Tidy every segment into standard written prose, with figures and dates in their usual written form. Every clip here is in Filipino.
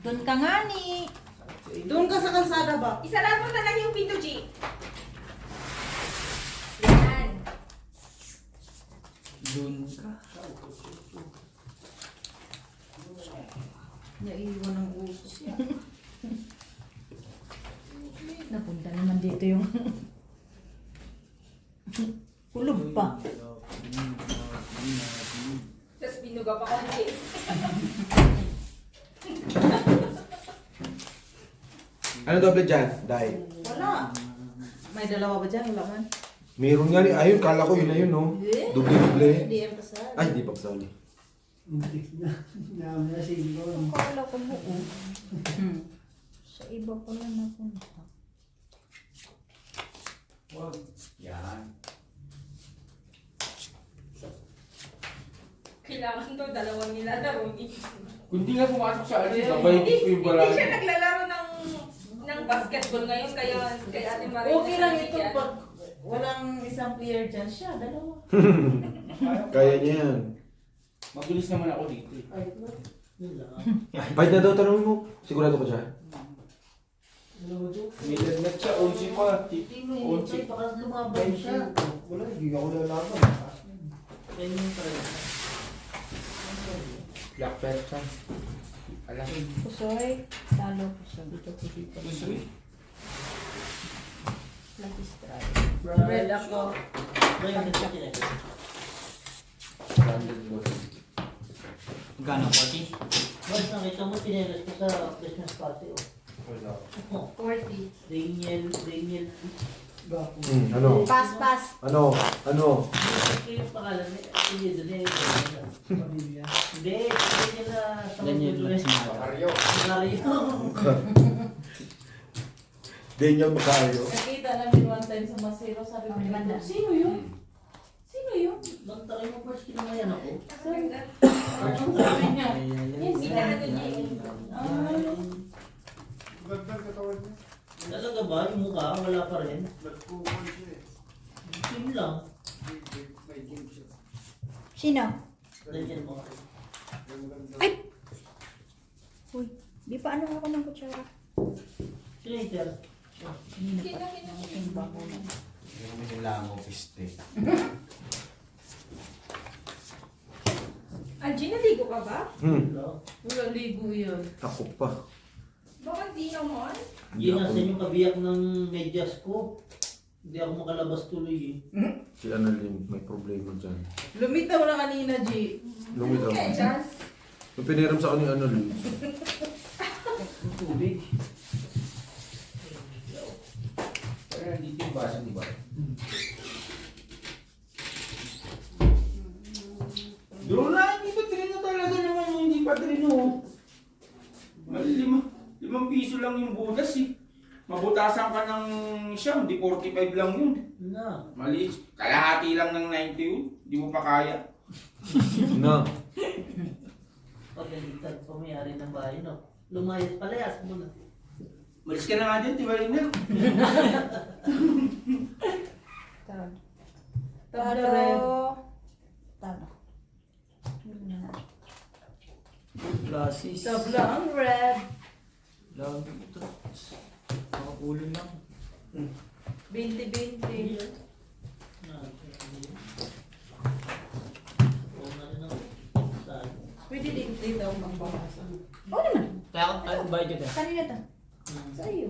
Doon ka nga ni. Doon ka sa kalsada ba? Isara mo na lang yung pinto, G. Yan. Doon ka. Naiwan ng uso. Napunta naman dito yung kulob pa. Tapos binuga pa ko kasi. Ano doble dyan? Dai. Wala. May dalawa ba dyan? Wala man. Meron nga rin. Ayun, kala ko yun na yun, no? Doble-doble. Hindi yan kasal. Ay, di pa kasali. Akala ko mo. Sa iba pala napunta. Wag. Yan. Kailangan to, dalawang nilalaro ni. Kung di nga pumasok sa atin, babay ko yung Hindi barangay. siya naglalaro ng basketball ngayon, kaya Ate Maria. Okay lang ito pag walang isang player dyan siya. Dalawa. Kaya niya yan. Mabilis naman ako dito. Ay, yun lang. Kahit na daw, tanongin mo. Sigurado ka dyan? May lagnat siya, 11 pa. Hindi mo hintay, baka lumaban siya. Wala, hindi ako lalaban. Ganyan talaga. Black belt siya. Alam. Pusoy. Talo pusoy. Gusto eh. Lucky strike. Red ako. Red ako. Branded boss. Gano'n, 40? Boss, nakita mo tinelas ko sa Christmas party. Wala. Oh, 40. Daniel. Ano? Pass, pass. Ano? Ano? Ito yung pangalan niya. Hindi, Daniel. Pamilya. Hindi, Daniel na sa Daniel Laksinawa. Mario. Mario. Daniel Macario. Nakita namin one time sa Masero, sabi ko, Maganda. sino yun? Sino yun? Nang tayo mo first kinamayan ako. Ganda. Sabi niya, Hindi ka na doon eh. Ganda ang katawan niya. talaga ba? Yung mukha, wala pa rin. Nagkukuhan siya eh. Team lang. May game siya. Sino? Daniel mo. Yung maganda. Ay! Uy, di pa ano ako ng kutsara. Sino yung tira? Hindi na Sino, pa. sino, Ang bago na. Hindi kami kailangan mo piste. Angie, naligo ka ba? Wala ligo yan. Ako pa. Bakit di naman? Hindi na sa inyo kabiyak ng medyas ko. Hindi ako makalabas tuloy eh. Si Annalyn, may problema dyan. Lumitaw na kanina, G. Lumitaw. Okay, Jazz. Yung piniram sa kanya Annalyn. Tubig. Pero nandito yung basa, di ba? Doon na, hindi pa trino talaga naman yung hindi pa trino. Limang piso lang yung bonus eh. Mabutasan ka ng siyam, di 45 lang yun. Na. Maliit. Kalahati lang ng 90 yun. Di mo pa kaya. Na. Pagalitan pa may-ari ng bahay, no? Lumayas, palayas mo na. Malis ka na nga dyan, di ba yun na? Talo. Talo, Red. Talo. Yun na. Glasses. Tabla ang red. Lagi ito. Makapulo lang. 20-20. Pwede dito ako magbabasa. Oo naman. Kaya ako bayad ka. Kanina to. Sa iyo.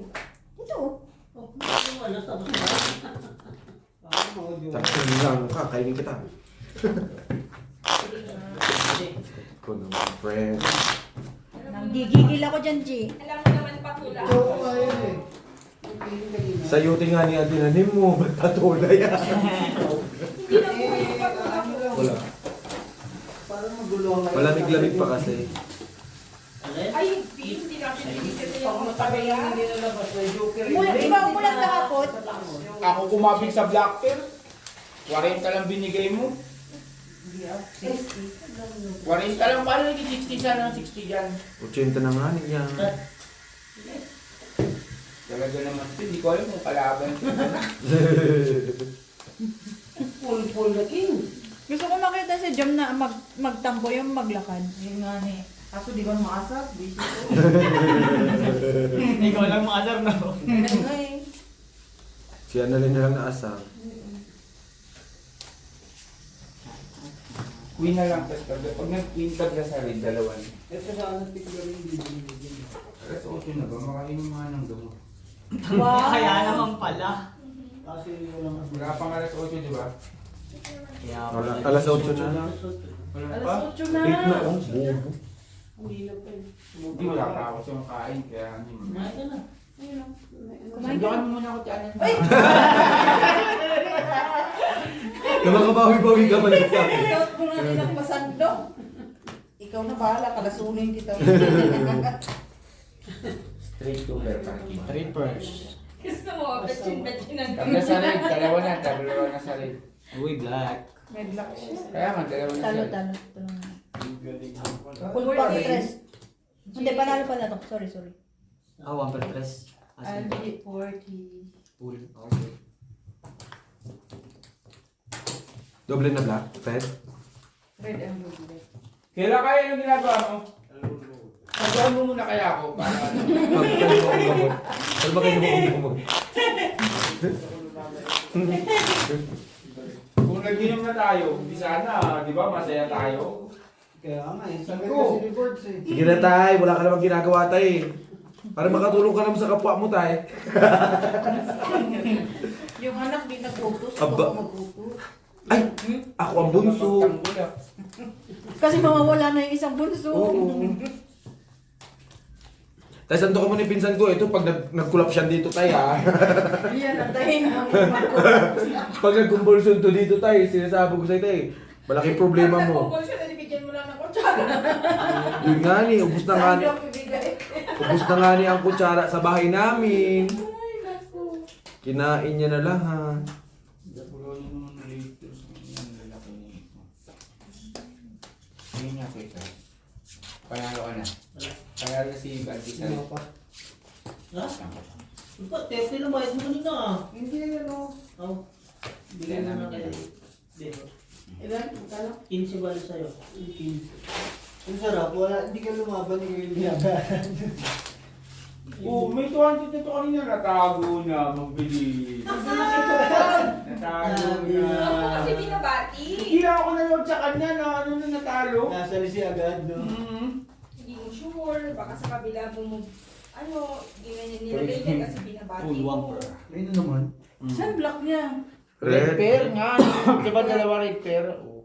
Ito. Oh, wala tapos na. Tapos lang ka, kainin kita. Ikaw naman, friend. Nanggigigil ako dyan, G. Alam mo naman patula Ito ako. ko nga yun eh. Yung piling kanina. Sa yote nga ni Antinanim mo, ba't patula yan? Hindi na buhay yung patula ko. Wala. Parang magulo ang Malamig-lamig pa kasi. Alin? Ay, hindi natin binigyan na yung Pag mga matagal pagaya. yung hindi nalabas, may joker eh. Iba umulan kahapon. Ako kumapit sa Black Pearl. 40 lang binigay mo. 40 lang pala, naging 60 sana, 60 dyan. 80 na nga niya. Talaga naman ito, hindi ko alam kung kalaban. Full na king. Gusto ko makita si Jam na magtampo yung maglakad. Yun nga ni. Kaso di ba maasap? Busy ko. Ikaw lang makasar na. Kaya nga eh. Si Annalyn na lang naasar. Queen na lang, tapos pag nag-queen tag na sa rin, dalawan. Ito sana tigla rin bibili. Alas 8 na ba? Makainom nga ng gamot. Wow! Kaya naman pala. Kasi walang Wala pang alas 8, di ba? Kaya Alas 8 na. Wala Alas pa? 8 na. 8 na. Oh, bobo. Hindi na pa eh. Hindi, wala pa ako siyang kain, kaya ano yun. Kumain ka na. Kumain ka. Sundukan mo muna ako tiyanan. Namakabawi-bawi ka pa lang sa akin. Ikaw mo nga rin ang masandok. Ikaw na bahala, kalasunin kita. Straight to bear parking. 3 purse. Gusto mo, betchin-betchinan Pag nasa rin, dalawa na sa rin. Uy, black. May black siya. Kaya nga, dalawa na sa Talo, rin. talo. Full Full party dress. Hindi, panalo pala to. Sorry. Ah, 1 per 3. As in, Aldi 40. full. Okay. Doble na black, red. Red and blue. Kailan kaya yung ginagawa mo? Sabihan mo muna kaya ako para ano. Kalma kayo mo. Kung nag-inom na tayo, di sana, di ba, masaya tayo. Kaya nga eh. Sabi Go. kasi ni Birds eh. Sige na tay, wala ka namang ginagawa tay. Para makatulong ka naman sa kapwa mo tay. Yung anak di nag-utos. Aba. Ako mag-utos. Ay, ako ang bunso. Tanggol ah. Kasi mawawala na yung isang bunso. Oo. Tay, santo ka mo ni pinsan ko. Ito, pag nag-collapse yan dito tay ha. Yan, antayin mo. Pag nag-convulsion to dito tay, sinasabi ko sa'yo tay. Malaking problema mo. Kung siya, nalibigyan mo lang ng kutsara. Yun nga ni, ubus na nga ni. Saan yung ibigay? Ubus na nga ni ang kutsara sa bahay namin. Ay, naku. Kinain niya na lahat. Pulunin mo muna later sa mga lalaki nito. Hindi niya ako ito. Panalo ka na. Panalo si Banti sa Ano pa? Ha? Ikaw, tete lang bayad mo kanina ah. Hindi ano. Oh. Bigyan namin kayo. yan. Dito. Ilan? Magkano? 15 bali sa'yo. 15. Ang sarap. Wala. Hindi ka lumaban. Hindi ka binabaran. Oh, may 200 na to kanina. Natago na. Magbili. Natago Ako na. kasi binabati. Hindi na ako nanood sa kanya na ano na natalo. Nasa lisi agad no. Hindi mo sure. Baka sa kabila mo ano, hindi na nilagay niya kasi binabati Full 1 mo. per. Ayun na naman. Saan black niya? Red. pair nga. Di ba dalawa red pair? Oh.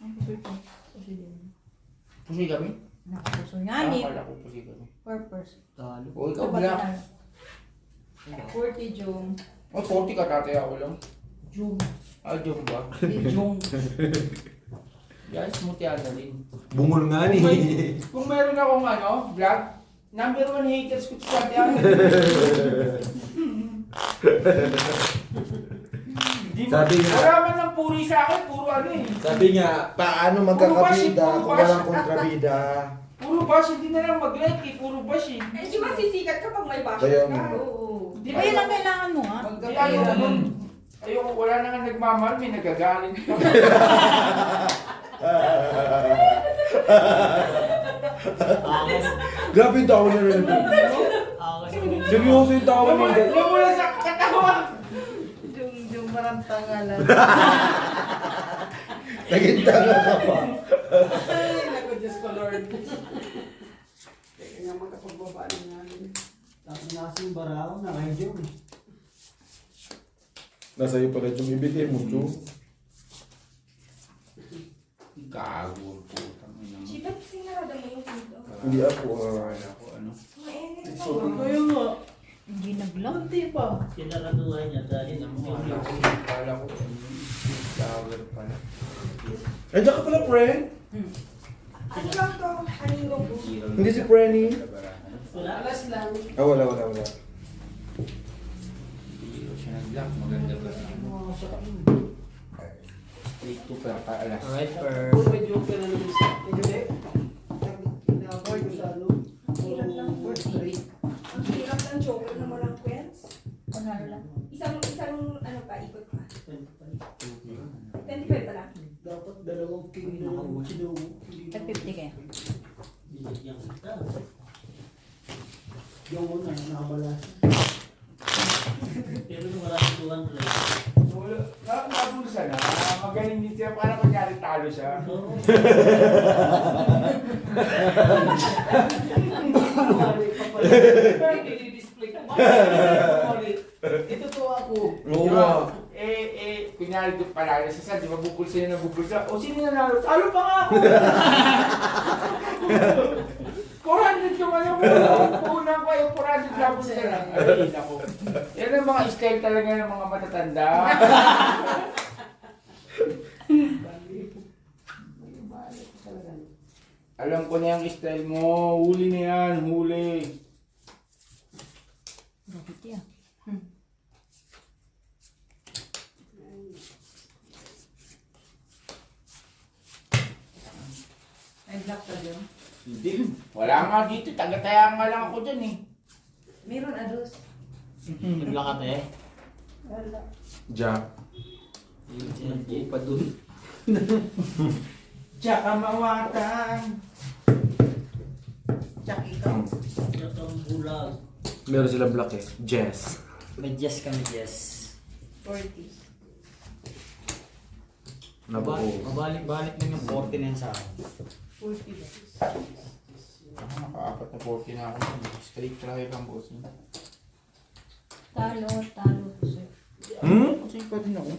Ang pusoy ko. Pusoy din. Pusi kami? Nakapusoy nga ni. Akala ko pusi kami. Purpose. Talo. Oh, ikaw Ito ba black. tinalo? 40 Jung. Oh, 40 ka tatay ako lang. Jung. Ah, joke ba? Di Jung. Yan, smooth yata din. Bungol nga ni. Kung meron akong ano, vlog, number 1 haters ko sa yan. Sabi nga. Wala man ng puri sa akin, puro ano eh. Sabi nga, paano magkakabida kung walang kontrabida? Puro bash, hindi na lang mag-like eh, puro bash eh. Eh, di ba sisikat ka pag may Kaya basher mo. ka? Oo. Di ba yun ang kailangan mo ha? Hindi, ayoko nun. Ayoko, wala na nga nagmamahal, may nagagalit. Angas. Grabe yung tawa niya. Angas. Seryoso yung tawa niya. Namula sa katawan! Jung parang tangalan. Naging tanga ka pa. Ay, naku, Diyos ko Lord. Kaya nga magkapagbabaan nga namin. Tapos nasa yung baraw na kay Jung eh. Nasa iyo pala yung ibigay mo, Chu. Gago, putang ina mo. Si ba't sinarada mo yung pinto? Hindi ako. Wala ko ano. Mainit pa Sorry. ba? Kaya nga. Hindi nag-lock, di ba? Sinaraduhan niya dahil ang Wala ko, wala ko. Flower pala. Andiyan ka pala, friend. Ano lang to? Kanino po? Hindi si Frenny. wala. Alas lang. Ah, wala. Hero siya ng black, maganda ba? Mga sarap. Straight to per alas. Red per. Puro may joke na naman sa akin. Hindi. Kinaboy ko sa ano. Hirap lang. Word straight. Ang hirap ng joker na walang kwents. Panalo lang. Isang ano pa, ikot pa. 25 pa lang. Dapat dalawang king na sinubo. At 50 kaya. Yung una, nakabala. Pero nung wala si 200. Nabulsa na. Magaling din siya. Parang kunyari talo siya. Oo. Mali pa pala. I-display ko. Mali. Ito to ako. Oo nga. Kunyari doon palalo siya. Di ba bubulsa yun na bubulsa? O sino nanalo? Talo pa nga ako! 400 yung ano mo. Punan ko yung 400 na bulsa lang. Ay, nako. Yan ang mga style talaga ng mga matatanda. Alam ko na yung style mo. Huli na yan. Huli. Bakit yan? May black ka dyan. Hindi. Wala nga dito. Tagataya nga lang ako dyan eh. Meron ados. Naglakat eh. Wala. Jack. Hindi pa dun. Tsaka mawatan. Jack ikaw. Ito ang bulag. Meron silang black eh. Jess. May Jess kami, Jess. 40. Mabalik na yung 40 na yan sa akin. 40 ba? Ako naka-apat na 40 na ako. Straight try lang bossing. Talo. Kasi pa din ako.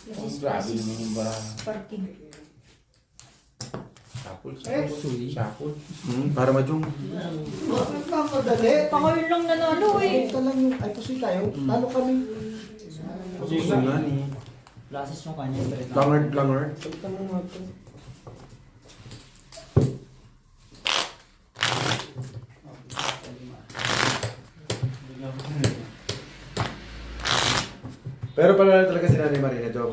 Ang grabe naman yung barahan. Parking. Sapul. Sapul. Para majong. Bakit lang madali? Pangayon lang nanalo eh. Ito lang yung, ay pusoy tayo. Talo kami. Gusto nga ni. Lasis yung kanya. Langer. Pagka mo nga ito. Pero pala talaga si Nanay Marina, Jom.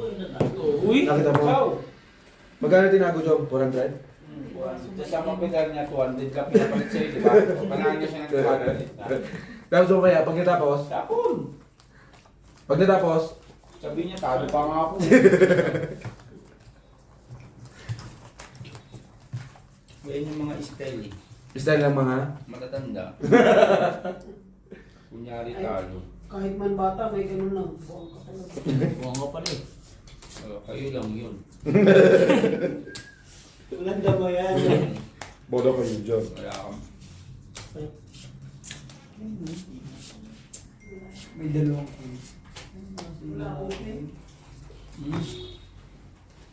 Uy! Nakita mo? Ciao! Magkano tinago, Jom? 400? Tapos ang kapital niya 200 ka pinapalit sa'yo, di ba? Panalo siya ng 200. Tapos mo kaya, pag natapos, Tapon! Sabi niya, talo pa nga ako. Yan yung mga style eh. style ng mga... Matatanda. Kunyari talo. Kahit man bata, may ganun lang. Buwang ka talaga. Buwang ka pala eh. Kayo lang yun. Tulanda mo yan. Bodo ko yun, Jom. Wala kang... May dalawang Wala open.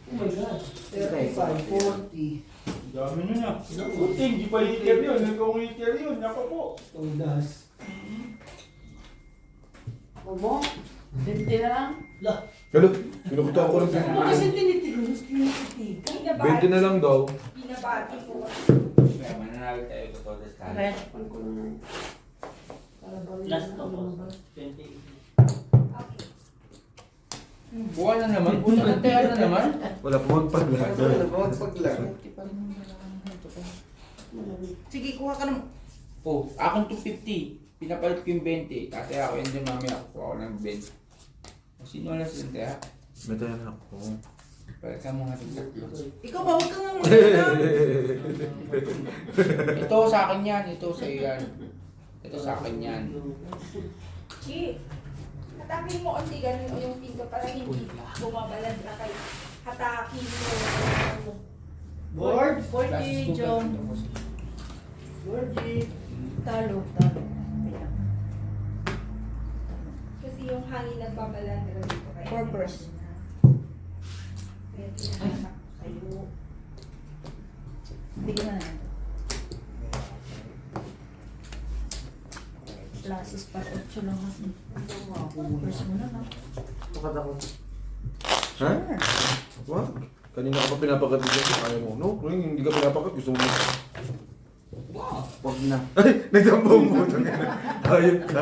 Oh my God. 35, 40. Dami nun ah. Buti, hindi pa liter yun. Nagkong liter yun. Nako po. Todas. Omo. 20 na lang. Hello, pinukutan ko lang siya. Ano kasi tinitigas? 20 na lang daw. Pinabati ko. Kaya mananalo tayo ko to this time. Red. Pan ko na. Para ba Last to boss. 20. Okay. Buwan na naman. Buwan na tayo na naman. Wala po magpaglag. Sige, kuha ka ng... Oh, akin 250. Pinapalit ko yung 20. Tatay ako yun din mamaya. Kuha ako ng 20. O sino wala sa taya? May tayo na ako. Palit ka mga tatlo. Ikaw ba? Huwag kang mag-alala. Ito sa akin yan. Ito sa iyo yan. Ito sa akin yan. Chi, hatakin mo onti ganun o yung pinto para hindi bumabalad na kay hatakin mo. Board? 40, John. Boardy. Talo. Ayan. Kasi yung hangin nagbabalad dito kaya. Purpose. Kaya tinahatak sa'yo. Hindi ko na yan. Classes pa 8 lang kasi. Purpose mo na na. Bakit ako? Ha? What? Kanina ka pa pinapagat dito. Kaya mo. No, hindi ka pinapagat. Gusto mo na. Huwag na. Ay, nagtambaw mo. Ayun ka.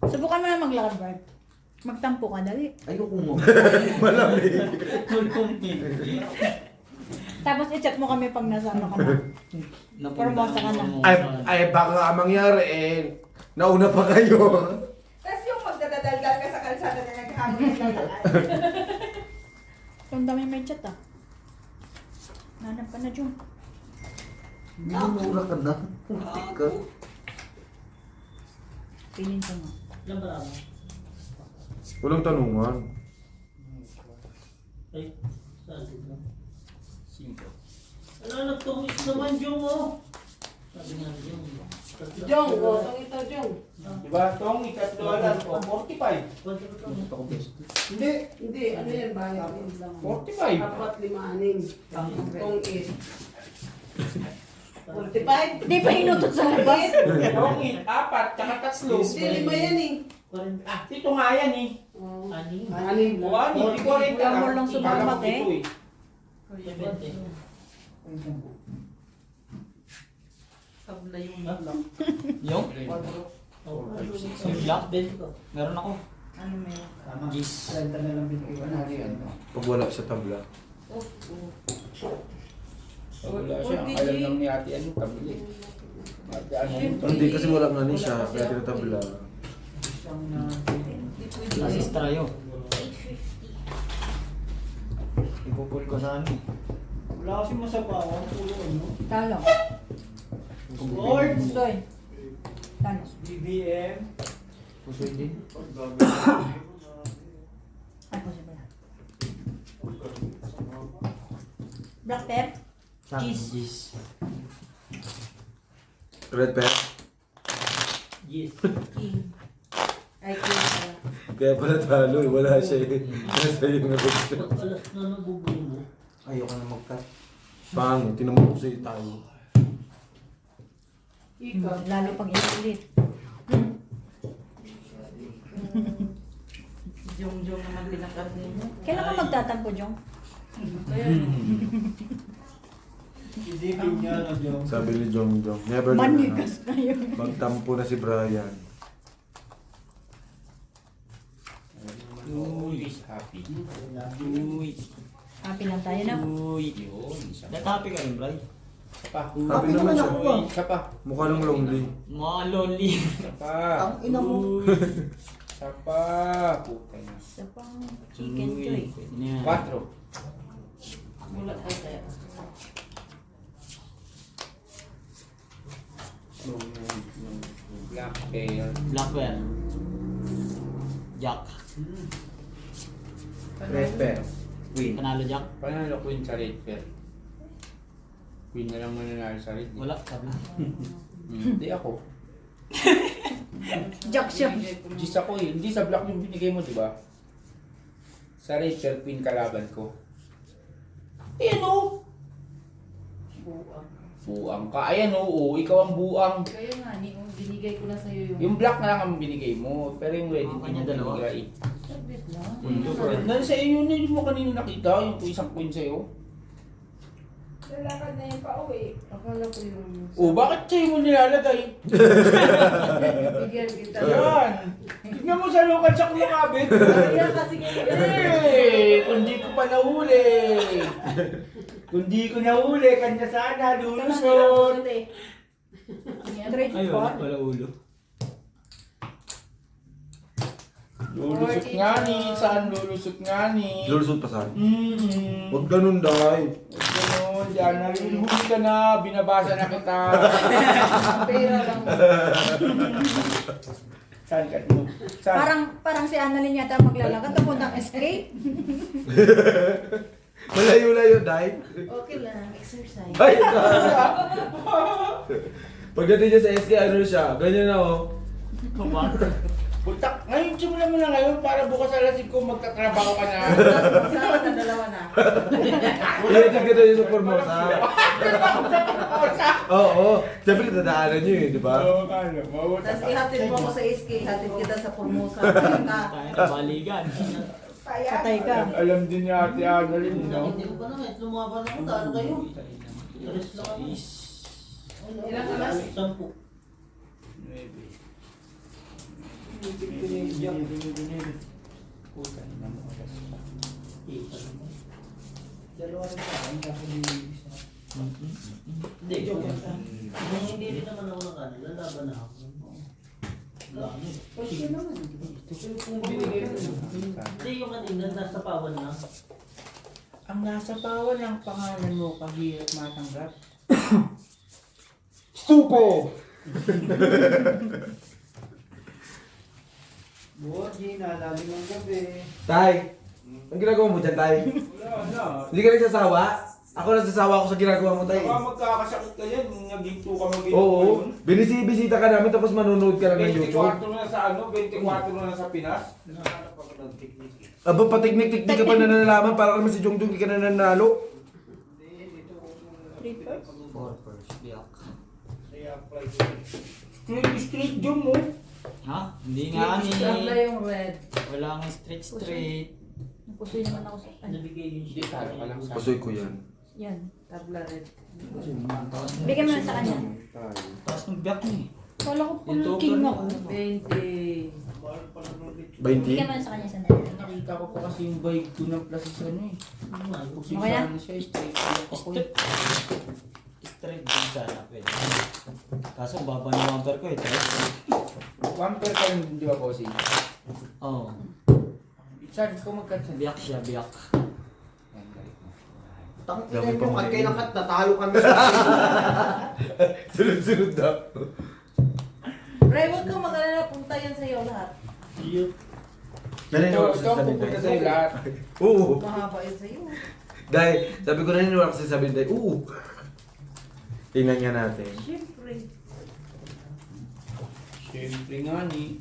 Subukan mo na maglakad, Bart. Magtampo ka, dali. Ayoko mo. Malamig. Tapos i-chat mo kami pag nasa ano ka na. Formosa ka na. Ay, baka nga mangyari eh. Nauna pa kayo. Tapos yung magdadadalgal ka sa kalsada na naghahamon ng lalakad. Ang dami may chat ah. Nanap ka na, Jun. Minumura ka na. Putik ka. Piling ko nga. Ilan barao? Walang tanungan. Ay, saan dito? 5. Ala, nagtungis naman, Jong, oh. Sabi nga, Jong. Jong, tong ito, Jong. Diba? Tong ikatlo alam ko, 45. Kwento ko to. Hindi, ano yan, bayad din lang. 45. 4, 5, 6. Tong is. 45? Hindi pa inutot sa labas. Tong 4, tsaka 3. Hindi, 5 yan eh. 40. Ah, ito nga yan eh. Oh. Ani. Anim. O ano, hindi ko rin Wala mo lang sumamat eh. 70. Tabla yung Yung? Oh, Yung black? 20 ko. Meron ako. ano may Gis. 30 na lang binigay ko. Ano yan? Pag wala sa tabla. Wala siya. Ang alam lang ni ate ano, tabili. Ate ano. Hindi kasi wala nga ni siya, kaya tinatabla. Assist tayo. Ipupul ko sa ano. Wala kasi masabawan. Pulo ano. talo. Lord! Stoy. Talo. BBM. Pusoy din. Ay, possible. Black pep. Cheese. Red pen? Yes. King. Ay, king. Kaya pala talo eh, wala siya eh. Nasa iyo na gusto. Ba't alas na nabubulo mo? Ayoko na mag-cut. Pangit, tinamok ko sa'yo tayo. Ikaw. Lalo pag inulit. Jong naman pinangkat niyo. Kailan ka magtatampo, Jong? Isipin niya na, Jong. Sabi ni Jong, never na. Manigas na yun. Magtampo na si Brian. Uy, happy. Uy. Happy lang tayo na. Uy. Yun, isa pa. Natapi ka rin, Bray. Isa pa. Sabi naman siya, Isa pa. mukha lang lonely. Mga lonely. Isa pa. Ina mo. Isa pa. Puta na. Isa pang chicken joy. Pwede na yan. 4. Mulat tayo tayo. Black bear. Black bear. Jack. Red pen. Queen. Panalo Jack. Panalo queen sa red bear. Queen na lang mananalo sa red. Wala. Tabla. Hindi ako. Jack siya. Gis ako eh. Hindi sa black yung binigay mo, di ba? Sa red bear, queen kalaban ko. Ayan o! Buang ka. Ayan o, ikaw ang buang. Kaya nga, binigay ko na sa'yo yung... Yung black na lang ang binigay mo. Pero yung red, Ang hindi kanya mo dalawa. binigay. Sabit lang. Nandun sa iyo yun yung mo kanina nakita, yung isang queen sa'yo. Lalakad na yung pauwi. Akala ko yung... Oh, bakit sa'yo mo nilalagay? Bigyan kita. Yan! Tignan mo sa lokal sa kumakabit. Kaya kasi ngayon. Eh, kung di ko pa nahuli. Kung di ko nahuli, kanya sana, lulusot. Trade Ayun, spot. wala ulo. Lulusot nga ni, saan lulusot nga ni? Lulusot pa saan? Mm-hmm. Huwag ganun, Day. Ganun, dyan, nalilhuli ka na, binabasa na kita. Pera lang. Saan ka mo? Saan? Parang si Annalyn yata maglalakad papuntang escape. Malayo-layo, Day. Okay lang, exercise. Ay! Pagdating niya sa SK, ano siya? Ganyan na, oh. Putak, ngayon simula mo na ngayon para bukas alas 5 magtatrabaho ka na. Sama na dalawa na. Ulit yung ganda yung sa Formosa. Oo. Siyempre, dadaanan niyo eh, di ba? Oo, kala mo. Tapos ihatid mo ako sa SK, ihatid kita sa Formosa. Tayo na baligan. Patay ka. Alam din niya ate Annalyn, no? Hindi ko pa naman. Lumaban ako. Daan kayo. Alas lang ako. Ilang alas? 10. Puta na mo alas pa. Dalawa rin sa akin, tapos nilibis na. Hindi, joke lang. Kung hindi rin naman ako nakano, lalaban na ako. Lalo. Pwede naman. Kung binigay mo. Hindi yung kanina, nasa pawan na. Ang nasa pawan ng pangalan mo, kahirap matanggap. Stupo! Boji, nalalim ang gabi. Tay, ang ginagawa mo dyan, Tay? Wala na. Hindi ka nagsasawa? Ako nagsasawa ako sa ginagawa mo, Tay. Baka magkakasakit ka yan, naging ka mag-inom Oo, ngayon. bisita ka namin tapos manonood ka lang ng 24 YouTube. na sa ano, 24 na sa Pinas. Nakahanap ako ng technique eh. Aba, patiknik-tiknik ka pa na nalalaman para naman si Jongjong di ka na nanalo. Hindi, dito ako Four first, biyak. i-apply ko. Street jump mo. Ha? Hindi nga Tabla ni. yung red. Wala nga straight. Napusoy naman ako sa ano. Nabigay yun Hindi, siya. talo ka lang sa Pasoy ko yan. Yan. Tabla red. Bigyan mo na sa kanya. Taas ng biyak niya eh. Wala ko Ito, full king ako. 20. Mahal pala ng rich. 20? Bigyan mo na sa kanya sandali. Nakita ko pa kasi yung bike ko ng plus isa ano eh. Kasi Okay na? sana siya, straight ako eh. Straight din sana pwede. Kaso baba ng bumper ko eh. One per time, di ba, bossing? Oo. Saan ko magkansan? Biyak siya, biyak. Yan, galit mo. Dami pa Kat mga kayo ng kat, natalo kami sa Sunod-sunod daw. Ray, huwag kang mag-alala, punta yan sa'yo lahat. Naniniwala Ito ko sa ang sabi pupunta Day. sa'yo lahat. Oo. Mahaba yun sa'yo. Dahil, sabi ko naniniwala ko sa sabi Day. Oo. Tingnan nga natin. Siyempre. Siyempre nga ni.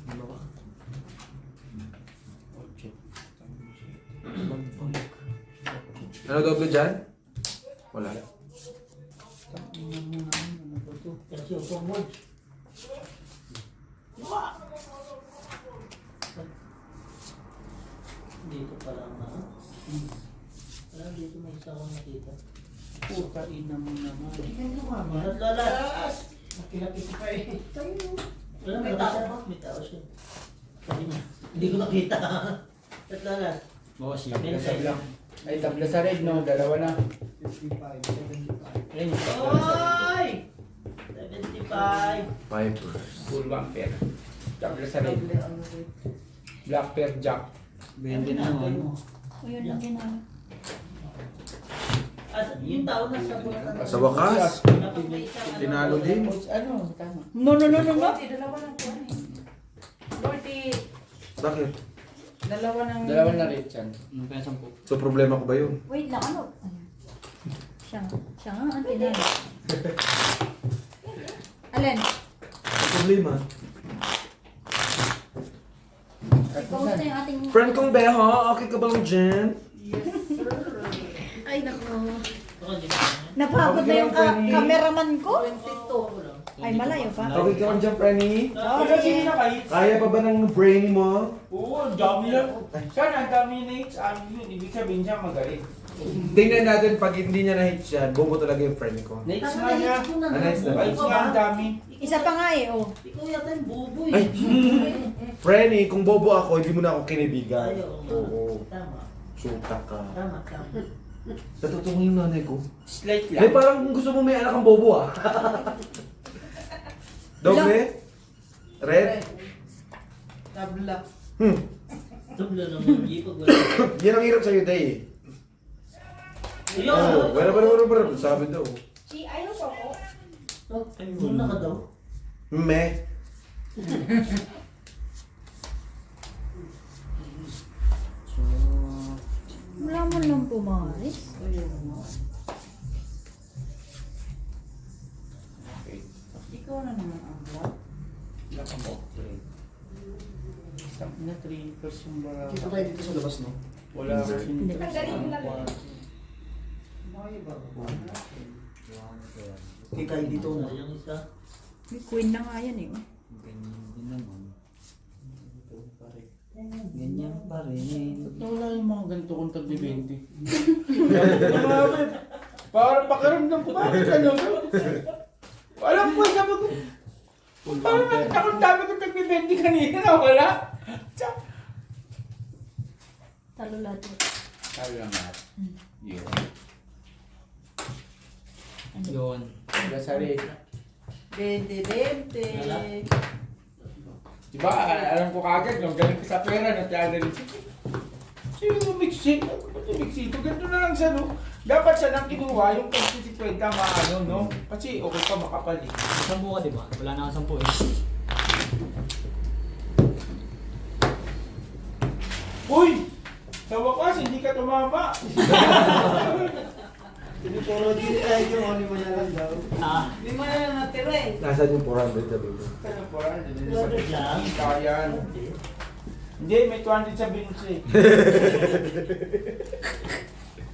Ano ba? Ano doble dyan? Wala. Kasi upo mo. Dito pa lang na. Dito may isa akong nakita. Puta ina mo naman. Lahat lalas! Nakilapit pa eh. Wala, may tao ba? May tao siya. Sabi niya, hindi ko nakita. Lahat lalas. Boss, Tabla sa black. Ay, tabla sa red, no? Dalawa na. 55, 75. Ayun, Oy! 75! Pipers. full bumper. Tabla sa red. Tabla ang red. Black pair jack. 20 na naman. O yun lang din namin. Yung tao na sa bulatan. Sa wakas, tinalo din. Ano? Tama. No. Lordy, dalawa ng kuwan eh. Lordy, Bakit? dalawa ng... Dalawa na red yan. Yung kaya 10. So problema ko ba yun? Wait lang, ano? Ayan. Siya nga, ang tinalo. Alin? Problema? Kamusta yung ating... Friend kong Beho, okay ka bang dyan? Ay, nako. Ako, di ba? Napagod na yung cameraman ko? 22. Ay, malayo pa. Okay ka bang dyan, Frenny? Okay. Kaya pa ba ng brain mo? Oo, ang dami lang. Sana ang dami na hits. Ano yun? Ibig sabihin siya magaling. Tingnan natin pag hindi niya na-hit yan, bobo talaga yung friend ko. Nates nga niya. Nice na ba? Nates nga ang dami. Isa pa nga eh, oh. Ikaw yata yung bubo Ay! eh. Frenny, kung bobo ako, hindi mo na ako kinibigan. Ayaw. Oo. Tama. Suta ka. Tama. Natutuwa yung nanay ko. Slight Ay, lang. parang gusto mo may anak ang bobo ah. Doble? Red? Tabla. Tabla naman. Hindi pag wala. Yan ang hirap sa'yo, Day. Ayun! Oo, wala. Sabi daw. Si, ayaw pa ko. Ayun na ka daw. Me. So, Wala mo lang pumaris. Ikaw na naman ang black. Na 3 yung bara. Dito tayo dito sa labas, no? Wala kasi. Hindi. Tanggalin mo lang. Okay, tayo dito, no? Yung isa. May queen na nga yan eh. Oh. ganyan din naman. Ganyan pa rin. Ba't wala yung mga ganito kong tagli-20? Parang pakiramdam ko, bakit ano? Alam ko, sabi ko, parang nakita ko ang dami kong tagli-20 kanina na wala. Talo lahat. Sabi lang lahat. Yun. Yun. Wala sa rin. 20. Diba, alam ko kagad, nung galing ko sa pera, natiyada rin siya. Sino mixing? Ba't yung mixito? Ganito na lang siya, no? Dapat siya nang kinuha yung 50 maano, no? Kasi okay pa makapal eh. 10 ka, di ba? Wala na kang 10 eh. Uy! Sa wakas, hindi ka tumama. Pinupuro din ay yung ano mo na lang daw. Ah, Hindi mo na lang natira eh. Nasaan yung 400 sabi mo? Kaya po, hindi sa 200 lang. Kaya. Hindi, may 200 sa Vince eh.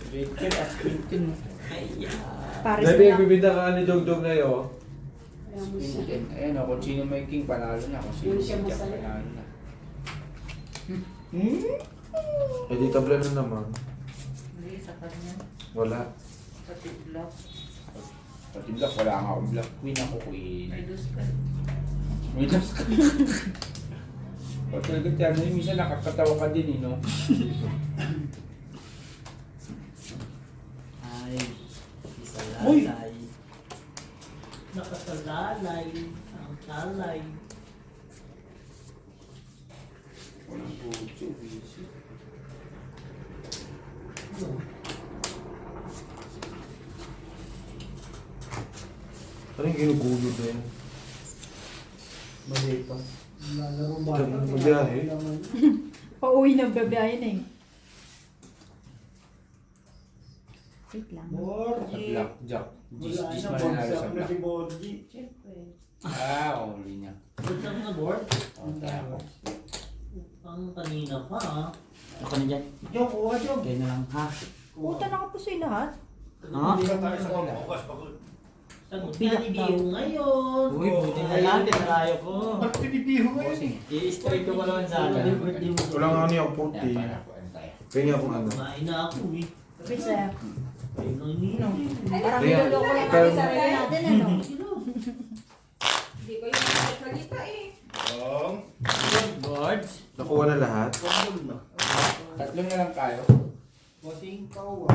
Bacon as bacon. Paris Sabi, na. bibinta ka ni Jog-Jog na yun. Bacon. Ayan o, kung sino may king, panalo na. Kung sino Yun siya may jack, masaya. panalo na. Eh di tabla na naman. Hindi, sa kanya. Wala. Pati block. Pati black, wala nga akong black. Queen ako, queen. May dos ka. May dos ka. O talaga yan, eh, minsan nakakatawa ka din eh, no? ay. Isa Uy! lalay. Nakasalalay. Ang talay. Walang puso, busy. Ano yung ginugulod na yun? Mali pa. Lalaro ba? Ganun ang biyahe. Pauwi ng babae na eh. Wait lang. Sa Borgi. blackjack. Gis Wala na, mananalo sa bagsak na black. si Borgi. Siyempre. Uli niya. Good lang na board. O, tayo. Ang kanina pa ah. Ako na dyan. Jong, kuha Jong. Kaya na lang ha. Puta nakapusoy lahat. Ha? Hindi ka tayo sa kanila. Sagot Biyak na ni Bio ngayon. Uy, buti na lang. Tinarayo ko. Ba't pinipiho mo yun? Bossing. I-straight ko pa naman sana. Wala nga ano yung puti. Ayan, paano po, ano tayo? Kaya nga kung ano. Kumain na ako eh. Wait sir. Ayun lang ininom. Parang Kaya- niloloko lang kaya- kami sa sarili natin ano. Hindi ko yung nagsalita eh. Boards. Nakuha na lahat. Tatlo na lang tayo. Bossing, kawa.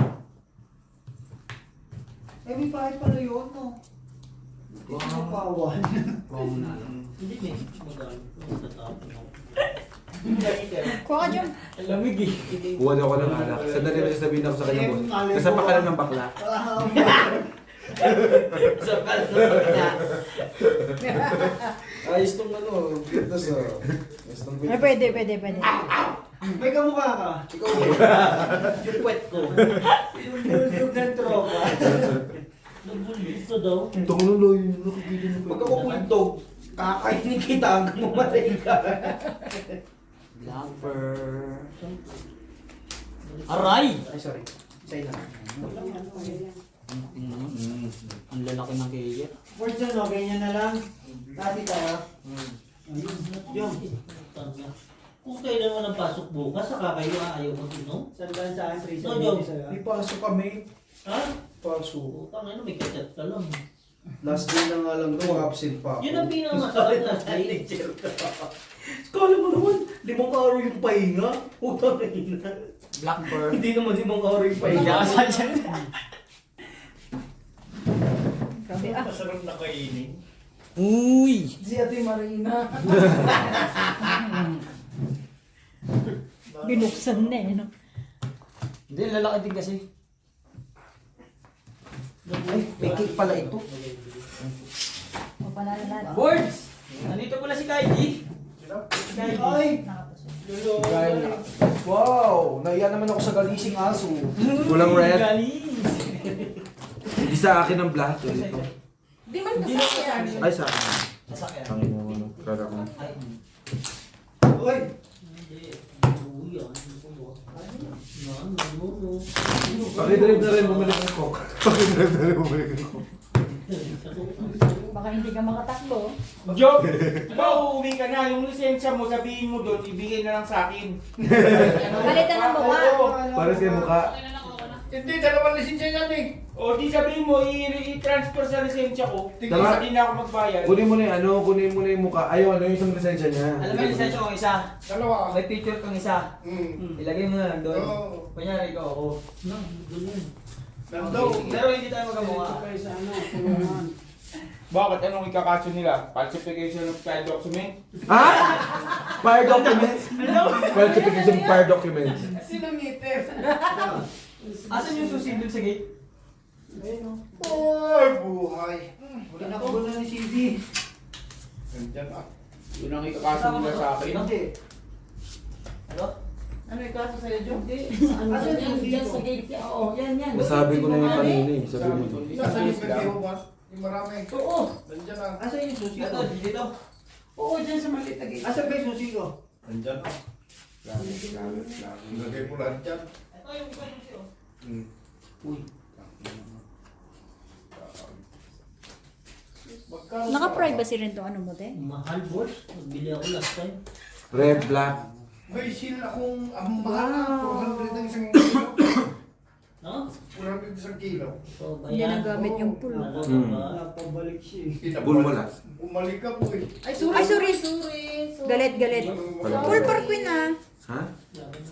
Eh, may pahay pala yun, no? Hindi ko kawan. Kuha mo na lang. Hindi may magaling. Natatapon ako. Kuha ka dyan. Ang lamig eh. Kuha daw ako ng alak. Sandali mo sasabihin ako sa kanya boss. Kasama ka lang ng bakla. Sa kalsa. Ayos tong ano, pitas ah. Ayos tong Ay, pwede. May kamukha ka. Ikaw din. Yung puwet ko. Yung ng tropa. Nabulis ko daw. Tungo lo yun. Nakikita mo Pag ako kwentog, kakainin kita hanggang mamatay ka. Blapper. Aray! Ay, sorry. Say lang. Ang lalaki ng kaya. First yun, no? Ganyan na lang. Dati tayo. Yung. Tanga. Kung kailan mo nang pasok bukas, saka kayo ayaw mag-inom? Sandaan sa akin, 3 No, Jom. Di pasok kami. Ha? Pasok. Utang ano, may kachat ka lang. Last day na nga lang to, absent pa ako. Yun ang pinakamasakit na day. Kala mo naman, 5 araw yung pahinga. Utang na ina. Blackbird. Hindi naman 5 araw yung pahinga. Pagkakasal siya. Grabe ah. Masarap na kainin. Uy! Si Ate Marina. Binuksan na eh. No? Hindi, lalaki din kasi. Ay, may cake pala ito. O panalo lahat. Boards! Nandito pala si Kylie. Ay! Nakapusoy. Wow! Naiya naman ako sa galising aso. Kulang red. Galing! Hindi sa akin ang black. Ito. Di man kasakyan. Ay sa akin. Sasakyan. Tangin mo ano. Kala ko. Ay. Uy! Hindi. Uy, ano ko ba? No. Pakidrive na rin bumalik ng coke. Pakidrive na rin bumalik ng coke. Baka hindi ka makatakbo. Joke! Diba uuwi ka na, yung lisensya mo, sabihin mo doon, ibigay na lang sa akin. Palitan ng mukha. Oo. Para sa mukha. Hindi, dalawang lisensya yan eh. O di sabihin mo, i-transfer sa lisensya ko. Tama. Hindi na ako magbayad. Kunin mo na yung ano, kunin mo na yung mukha. Ayaw, ano yung isang lisensya niya. Alam mo yung lisensya kong isa? Dalawa. May picture kong isa. Ilagay mo na lang doon. Oo. Kunyari ikaw ako. No, ganun. Nandaw. Pero hindi tayo magkamukha. Kayo sa ano, tulungan. Bakit? Anong ikakaso nila? Falsification of file document? Ha? Fire documents? Falsification of fire documents. Sino ngipin? Asan yung susi dun sa gate? Ayun o. Ay, buhay. Tinakbo na ni CD. Nandiyan ah. Yun ang ikakaso nila sa akin. Hindi. Ano? Ano yung kaso sa'yo, Jo? Asan yung susi Yan sa ko? gate. Oo, yan, yan. Nasabi ko na yung kanina eh. Sabi mo. Nasaan yung video ba? Yung marami. Oo. Nandiyan ah. Asan yung susi Ito, ko? dito. Oo, dyan sa maliit na gate. Asan ba yung susi ko? Nandiyan ah. Ilagay mo lang dyan. Ito yung iba yung siyo. Uy. Naka-privacy rin to, ano mo, te? Mahal, boss. Nagbili ako last time. Red, black. May seal akong ang mahal, 400 ang isang kilo. No? 400 isang kilo. So, Hindi nagamit yung pool. Ano Hmm. ba? Napabalik siya eh. Bull wala. Umalik ka po eh. Ay, sorry. Ay, sorry. Sorry. Galit, galit. Wala. Full park queen ah. Ha?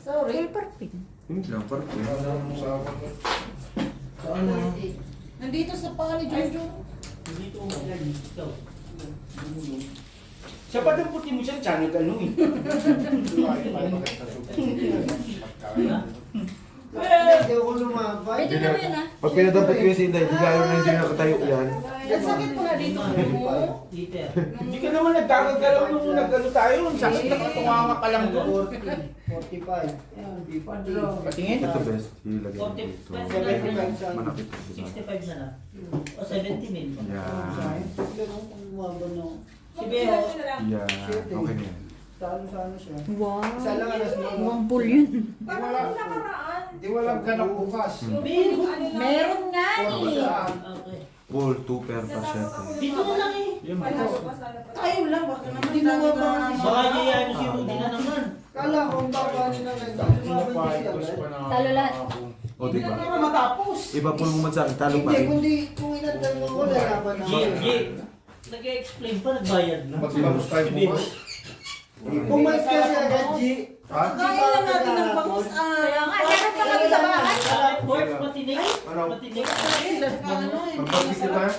Sorry. Full park queen. Hindi lang, parang Nandito sa paa ni Jojo. Dito mo. Ikaw. Siya pa daw puti mo siya, channel ka nung eh. Hindi ako lumabay. Pwede na yan ah. Pag pinadampot ko yung si Inday, di gaya na hindi nakatayo yan. Ang sakit mo na dito mo. Peter. Hindi ka naman nagkakagalaw nung nag-ano tayo. Ang sakit na katunganga ka lang doon. 45. Patingin. Ito best. Ilagay mo 40 dito. pesos. 75 sa Manakit ko diba? 65 sana. O 70 mil. Yan. Ganun kung umaba na. Si Beo. Yan. Okay na yan. Talo-sano siya. Wow. Isa lang alas mo. Mukhang pool yun. Parang kung nakaraan. Di walang ganap bukas. Bill. Meron nga eh. Okay. Full 2 per pasyente. Dito na lang eh. Tayo lang, baka naman Hindi na nga ba kasi Baka niya si Rudy na naman. Kala ko ang baba nila ngayon. Lumabay siya agad. Talo lahat. O diba? Hindi na matapos. Iba po naman sa akin, talo pa Hindi, rin. kundi kung inantay mo ko, lalaban na. G. Nag-explain pa, nagbayad na. Magtapos tayo bukas. Pumayos ka siya agad, G. Ha? Kain lang natin ng bangus. Kaya nga, meron pa kami sa bahay. Boys, matinig. Ano? Matinig. Magbabigay tayo?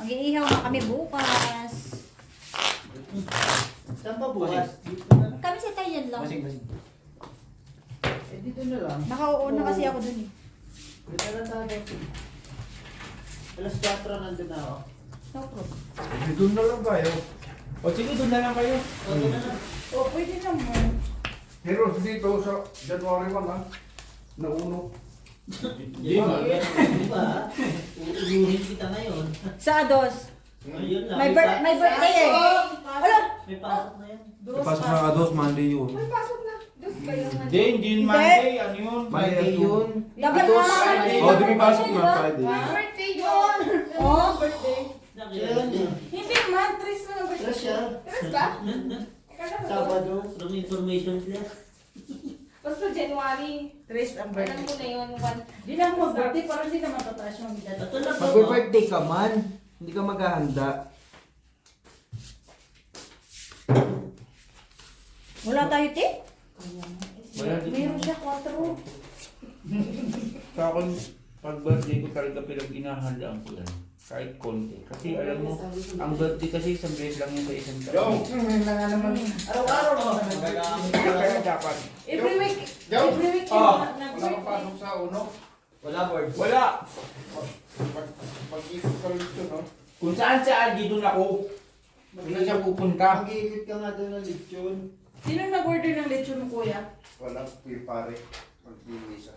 Mag-iihaw na kami bukas. Saan ba bukas? Dito na. Kami sa Thailand lang. Eh, dito na lang. Nakauuna kasi ako dun eh. Dito na tayo. Alas 4 nandun na ako. No problem. Doon na lang tayo. O sige, doon na lang kayo. Okay na lang. O, pwede naman. Pero dito sa January 1 ha? Nauno. Di ba? Uulihin kita ngayon. Sa Ados. Ayun lang. May birthday eh. Wala. May pasok na yan. Ipasok na ka dos, Monday yun. May pasok na. Diyos kayo nga. Hindi, hindi yun Monday. Ano yun? Monday yun. Dapat Ados. Friday. O, di may pasok na Friday. Birthday yun. Oh. Birthday. Kailan yun? Hindi man, Tris na birthday. Tres siya. Tris ba? Sabado. From information class. Basta January. Tris ang Alam birthday. ko na yun. One. Di na ako mag-birthday, parang di na matataas yung edad. Ito lang po. Magbe-birthday ka man. Hindi ka maghahanda. Wala tayo, te? Wala din. Meron siya 4. Sa akin, pag birthday ko talaga pinag-inahandaan ko yan. Kahit konti. Kasi alam mo, ang birthday kasi isang beses lang yun sa isang taon. Ngayon na nga naman. Araw-araw naman. Kaya dapat. Every week. Yo. Every week. Oh. Wala kang pasok sa uno. Wala board. Wala. Pag-ikot ka dito, no? Kung saan doon ako. Doon na siya pupunta. Mag-iikot ka nga doon ng lechon. Sino nag-order ng lechon mo, kuya? Walang pare. Mag-ibig isa.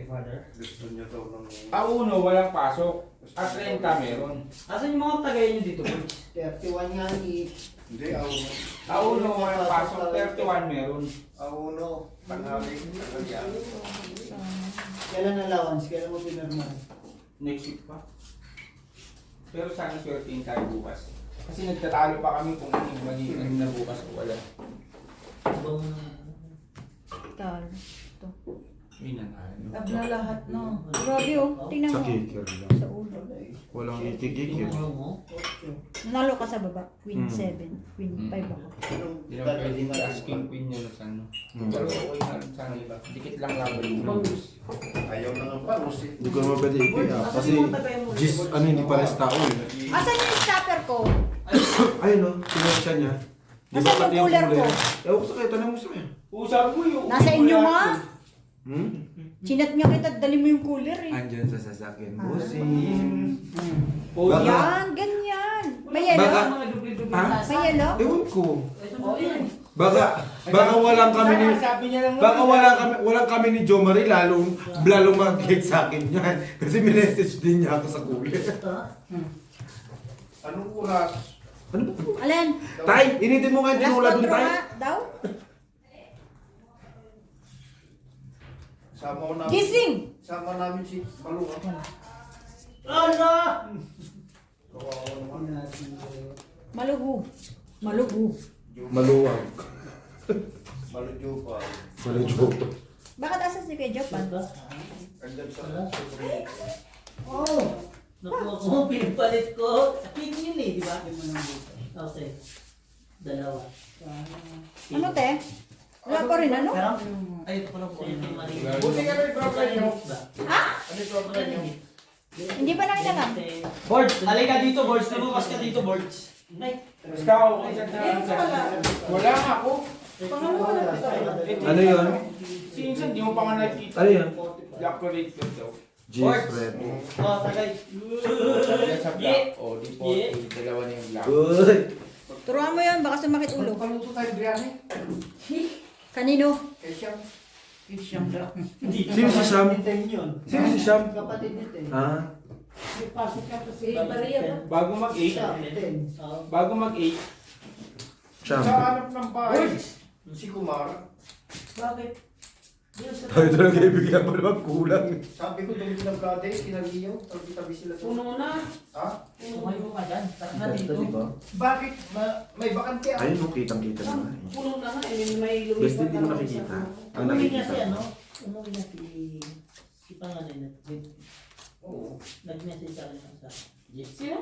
Father. Gusto niya daw ng... Auno, walang pasok. At 30 meron. Asan yung mga tagay niyo dito, boys? 31 nga ni. Hindi, auno. Auno, walang pasok. 31 meron. Auno. Tanghali. Tanghalian. Kailan allowance? Kailan mo pinirman? Next week pa. Pero sana swertein tayo bukas. Kasi nagtatalo pa kami kung magiging na bukas o wala. Talo. Yun na nga. Tabla lahat, no? Grabe oh. Tingnan Sa mo. kicker lang. Sa ulo. Walang ikikikil. Nalo ka sa baba. Queen Hmm. 7. Queen 5 ako. Hindi naman pwede mataas king queen nyo sa ano. Pero okay na rin sana iba. Dikit lang laban yung Ayaw na nga pa, Rosie. Hindi ko naman pwede i-pay kasi Gis, ano hindi pares tao eh. Asan yung stopper ko? Ayun no, siya niya. Di ba Nasaan pati yung cooler ko? Ewan ko sa kayo, tanong mo sa kanya. Usap mo yung... Nasa inyo nga. Hmm? Chinat nga kita, dali mo yung cooler eh. Andyan sa sasakyan, bossing. Oh, Baka- Yan, ganyan. May yelo? Baka- Ha? May yelo? Ewan ko. Baka walang kami ni... Sabi niya lang Baka walang kami ni Jo Marie lalong mag-hate sa akin yan. Kasi minessage din niya ako sa cooler. Anong oras? Ano ba? Alin? Tay, initin mo nga yung Last tinula dun, control Tay. nga daw? Sama namin si Malunga. Ano? Kawawa naman. Malugu. Malugu. Maluwag. Maludyo pa. Malujo. Bakit asa si kay Japan? Andyan sa Oh! Nakuha ko, pinapalit ko. Pin yun eh, di ba? Okay. Dalawa. Ano te? Wala pa rin ano? Pero, ay, ito pala po. Buti ka rin problem nyo. Ano yung problem nyo? Hindi pa namin alam. Boards, alay ka dito, boards. Lumabas ka dito, boards. Ay, Basta okay sa wala nga ako. Ano yun? Sinsan, di mo pa nga nakikita. Ano yun? Decorate ko daw. G's red. oh, tagay. Yan sa black. O, di po. Dalawa na yung black. Uy! Turuan mo yun, baka sumakit ulo. Paluto tayo biryani. Kanino? Kay Siyam. Sino si Sham? Sino si Sham? Kapatid ni Ten. Ha? Bago mag-8. Bago mag-8. Sham. Sa hanap ng bahay. Si Kumar. Bakit? Ay, talaga ibigyan mo naman kulang. Sabi ko doon pinagkade, kinaliyaw. Tabi-tabi sila doon. Puno na. Ha? Sumayo ka dyan. Tara na dito. Diba? Bakit? May bakante ah. Ayun, no, kitang-kita naman. Puno na nga, may Best hindi mo nakikita. Ang Umuwi nga si nakikita. ano? Umuwi nga si panganay na. Oo. Nag-message sa akin sa Sino?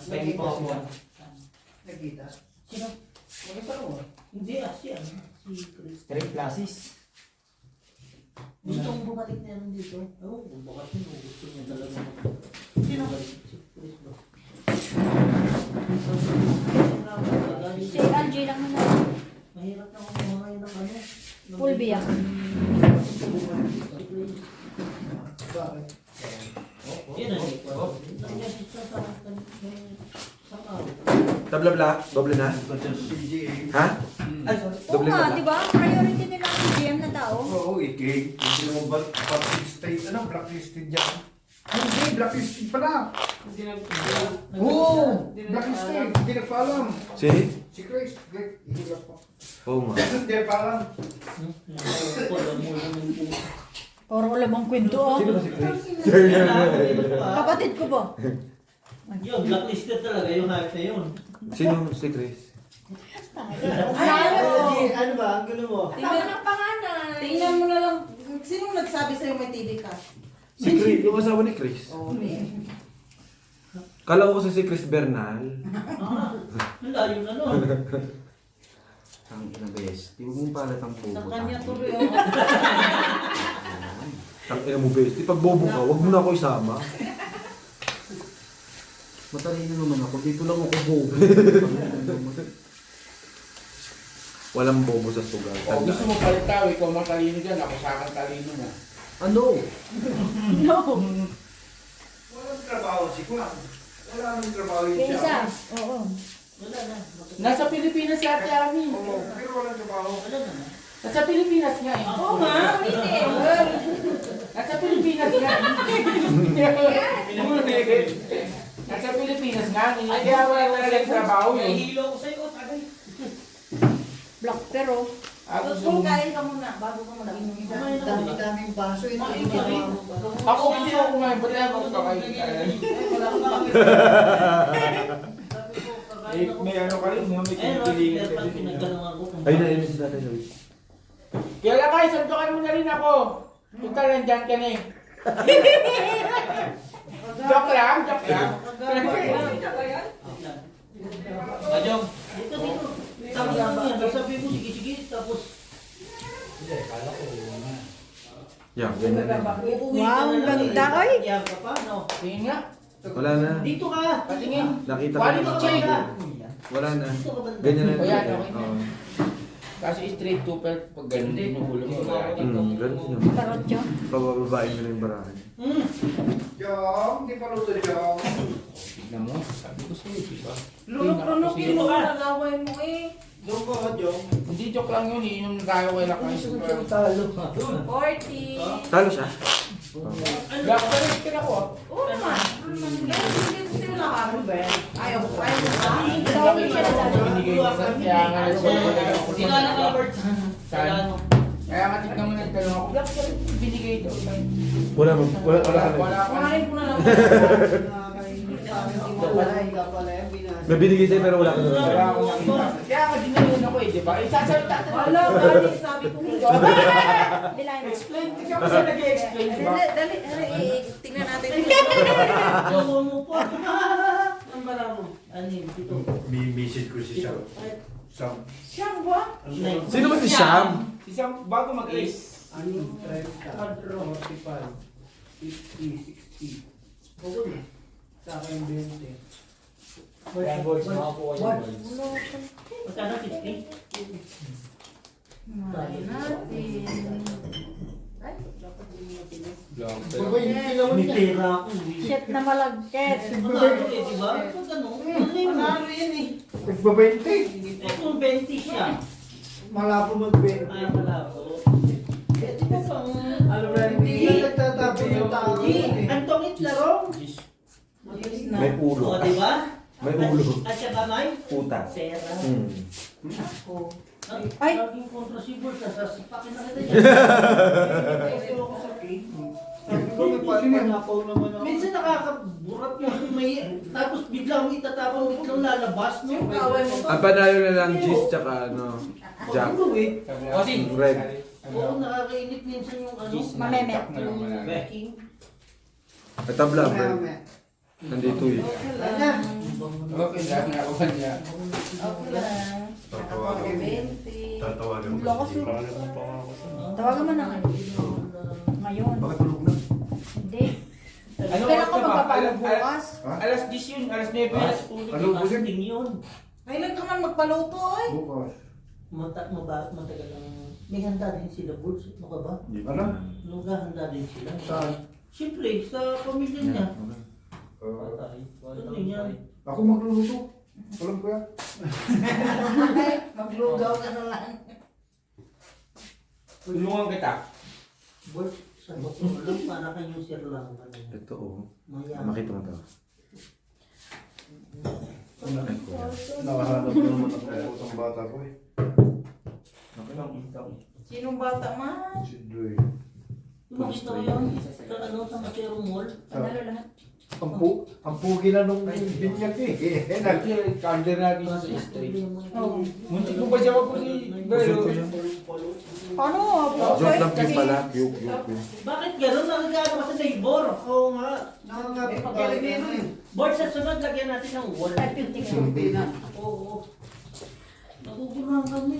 Pwede po ako. Nakita. Sino? Mag-asawa. Hindi si ano? Si Chris. Straight classes. Gusto kong bumalik na yan dito. Oo, bumalik mo. Gusto niya talaga. Sino? Si Chris ba? Si LG lang na. Mahirap na kumuha ngayon ng ano. Full biyak. Bakit? Yun ang nag-message sa araw. Tabla-bla? Doble na? CGA. Ha? Ay, sorry. Oo Doble nga, na di ba? Priority nila ang GM na tao. Oo, ikig. Hindi mo ba blacklisted? Ano? Blacklisted yan? Ay, hindi. Blacklisted pala. Oo! Blacklisted. Hindi nagpaalam. Si? Si Chris. Ihilap pa. Oo nga. Hindi nagpaalam. Puro wala bang kwento ah. Sino ba si Chris? Kapatid ko ba? Yun, blacklisted talaga yung hype na yun. Sino si Chris? Ano ba? Ang gulo mo? Tingnan ng pangalan. Tingnan mo na lang. Sino nagsabi sa'yo may TV ka? Si Chris, yung asawa ni Chris. Oo, eh. Kala ko kasi si Chris Bernal. Ang layo na nun. Ang ina best. Yung mong palat ang bobo. Sa kanya tayo. tuloy ako. Ang ina mo best. Pag bobo ka, huwag mo na ako isama. Matalino naman ako. Dito lang ako bobo. Walang bobo sa sugal. O, gusto mo palit tao, ikaw matalino dyan. Ako sa akin talino na. Ano? No. Walang trabaho si Kumar. Wala nang trabaho yung Yung isa. siya. Oo. Wala na. Nasa Pilipinas si Ate Ami. Oo, pero walang trabaho. Wala na. Nasa Pilipinas nga eh. Oo nga, ulitin. Nasa Pilipinas nga. Nasa Pilipinas nga. Kaya wala talaga yung trabaho eh. Nahihilo ko sa'yo. Tagay. Black pero. Ako Kung kain ka muna, bago ka muna. Kumain ako. Dami-daming baso. Ito Kumain yung kami. trabaho pa. Ako gusto ko kumain. Ba't ako kakain? Wala akong kakain. Eh, may ano ka rin, may Eh, kinikilingan ka pag din. pinagtanungan ko kung Ayun na, ayun si Tatay Joey. Kaya lakay, santukan mo na rin ako. Punta lang dyan ka na eh. Joke lang, joke lang. Ajong, dito. Tapos lang yan, sabi mo, sige, tapos... Yan, ganyan na. Wow, ang ganda, oy. Yan ka pa, no? Tingin nga. Wala na. Dito ka! Patingin. Nakita ko Quality na. check. Wala na. Dito ka banda. Ganyan na. O yan, okay na. Oo. Kaso straight to pag ganun din yung ulo mo. Ganun yun. Tarot yun. Pabababain nyo na yung barahan. Jom, di pa luto Jom. Tignan mo. Sabi ko sa'yo, di ba? Lunok-lunokin mo, nalaway mo eh. Doon ko, Jom. Hindi, joke lang yun. Iinom na tayo kay Lakay. Talo. 40. Talo siya? Black pa rin ka ako. Oo naman. Hindi mo nakakano ba yan? Ayaw mo ba? Sorry siya na dati. Binigay ko sa kaya nga nagpapalagay ako. Sila na ka, Bert. Saan? Kaya nga tignan mo nagtanong ako. Black pa rin binigay daw. Wala ka na. Wala ka. Kumain ko na lang. May binigay sa'yo pero wala ka na. Wala akong nakita. Kaya nga dinawin ako eh, di ba? Isasalita ka. Wala, dali, sabi ko hindi. Bilay mo. Explain. Ikaw kasi nag-i-explain, di ba? Dali, tingnan natin. Gawa mo po. Ang bara mo. Ano yun, dito. May message ko si Sam. Siyang ba? Sino ba si Sham? Isang bago mag-ace. Ano? 30, 45, 50, 60. Bukod na. Sa akin 20. Kaya boys, makakuha yung boys. Magkano 50? Kumain natin. Ay, Black May pera ako. Shit na malagkit. Magkano eh, di ba? Pag ano, Panalo yan eh. Nagbabente. eh kung 20 siya. Malabo mag-20. Ay, wala po. Eh, di ba pang... Alam na, hindi na nagtatapon yung tao. Ang tongit larong. mabilis na. May ulo. O, di ba? May ulo. At saka may Puta. pera. Ako. Ay! Laging kontra si Bert, sasipakin na kita yan. Gusto ako sa cake. Sabi ko, may panapaw naman ako. Minsan nakakaburat yung may... Tapos biglang itatapon, biglang lalabas, no? Yung kaway mo to. Ang panalo na lang Gis tsaka ano, Jack. Ano eh? Kasi, Red. Oo, nakakainit minsan yung ano. Mamemet. Yung backing. At tabla, Red. Nandito eh. okay lang, nakakuha niya. Okay lang. Nakakuha ko 20. Tatawagan Ang lakas yun. Tawagan mo na kayo. Ngayon. Bakit tulog na? Hindi. Ano Kailan oras ka na ba? magpapalog bukas? Alas 10 yun, alas 9 alas tulog. Ano po yun? Casting yun. Kailan ka man magpaluto ay? Bukas. Matagal lang. May handa din sila, Bulls. Ano ka ba? Ano? Naghahanda din sila. Saan? Siyempre, sa pamilya niya. Uh, Ano yan? ako magluluto. Alam ko yan. Maglugaw ka na lang. Tulungan kita. Bulls, sa motor lang, para kayong sir lang. Ito oh. Mayaman. Makita mo to. Nakahanap ko naman ako ng utang bata ko eh. Sinong bata man? Si Dre. Makita ko yun. Sa ano, sa Matero Mall. Panalo lahat. Ang pugi na nung binyag eh. Calder natin sa street. Oo. Muntik mo ba siya wag po si Belo? Paano? Joke lang yun pala. Cute. Bakit gano'n? Nakagano ka sa neighbor? Oo nga. Nakangapit tayo. Board sa sunod, lagyan natin ng wall. Ay, 50 ka. Hindi na. Oo. Nagugulang kami.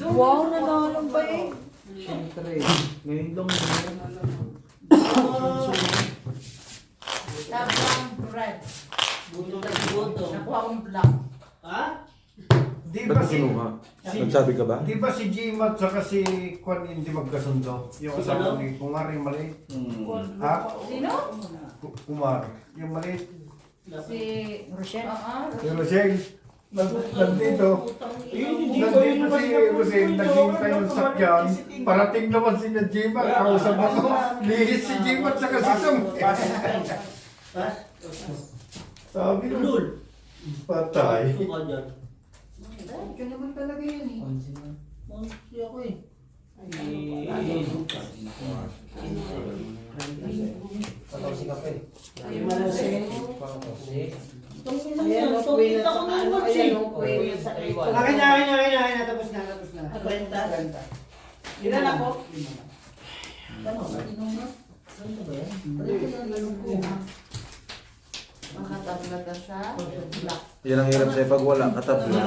Wow, nanalo ba eh? Siyempre. Ngayon lang Tapang red. Buto na buto. Nakuha kong black. Ha? Di Ba't ba mo si... kinuha? Nagsabi ka ba? Di ba si Jima at saka si Kwan hindi magkasundo? Yung asawa ni Kumar yung maliit. Ha? Sino? Kumar. Yung maliit. Si Rochelle. Si Rosel. Nandito. Hindi Nandito si Rosel. Naghihintay ng sakyan. Parating naman si na Jima. Kausap ako. Lihis si Jima at saka si Sum. Pas? Sabi ko. Lul. Patay. Gusto ka dyan. Ito naman talaga yan eh. Hindi ako eh. Ayan, no, kuwi na sa ano. Ayan, no, kuwi na sa iwan. Akin na. Tapos na. 20. Ilan ako? Ano? Ano ba yan? Makatabla ka sa black. Yan ang hirap sa'yo pag wala katabla.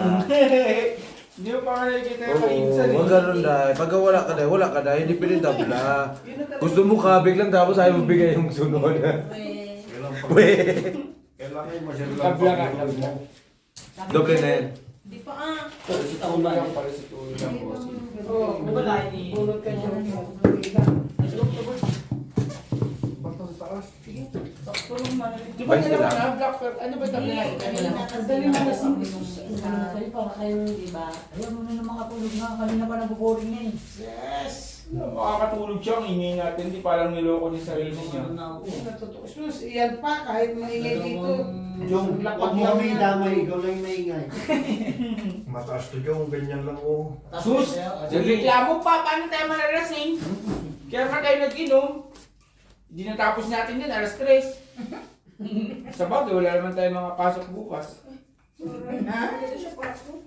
Hindi mo pa nga nakikita yung Oo, kainsan huwag ganun dahil. Pag wala ka dahil, hindi pwede tabla. Gusto mo kabig lang tapos ayaw mo bigay yung sunod. Kailangan mo siya lang Tabla ka, pag-upload tabla. mo. Doble na yan. Di pa ah. Si taon ba? Lang pala si Tuloy lang po. Ano ba lahat ni... Bunot ka siya. Batang taas. Di ba Vice nila nila? na black pepper? Ano ba tabla natin kanina? Ang dali na kasi. Para kayo, di ba? Ayaw mo na naman makatulog nga. Kanina pa nabuboring niya eh. Yes! Makakatulog siya, ang ingay natin. Di parang niloko niya sarili niya. Sus, yan pa, kahit maingay dito. Yung huwag mo kami damay, ikaw lang yung maingay. Mataas to yung ganyan lang oh. Sus! Nagreklamo pa, paano tayo malalasing? Kaya pa tayo nag-inom. Hindi natapos natin yan, alas 3. Sa bagay, wala naman tayo mga pasok bukas.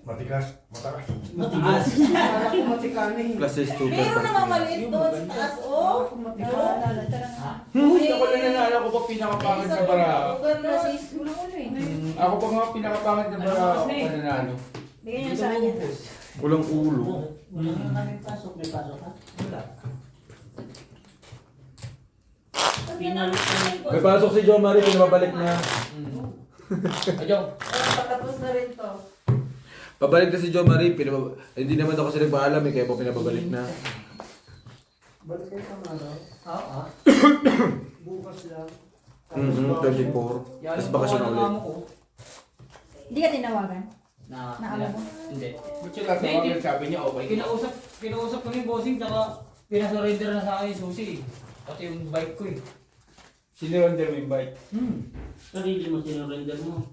Matigas, mataas. Matigas. Para ko matikanin. Classes 2 Meron namang maliit doon sa taas, oh. Ako lang nanalo ko pa pinakapangit na barao. Ako pa nga pinakapangit na barao ako nanalo. Bigyan niyo sa kanya. Walang ulo. Wala na kami pasok. May pasok ka? Wala. Pinalot ko na May pasok si John Marie, pinababalik na. Ayong, Patapos na rin to. Pabalik na si John Marie, hindi naman daw kasi nagpaalam eh, kaya po pinababalik na. Balik kayo sa Maro. Oo. Bukas lang. 24. Tapos bakasyon na ulit. Hindi ka tinawagan? Na, Naalam mo? Hindi. ba't siya tatawagan sabi niya okay? Kinausap ko yung bossing, tsaka pinasurrender na sa akin yung susi. Pati yung bike ko eh. Sinironder mo yung bike. Sarili mo, sinurrender mo.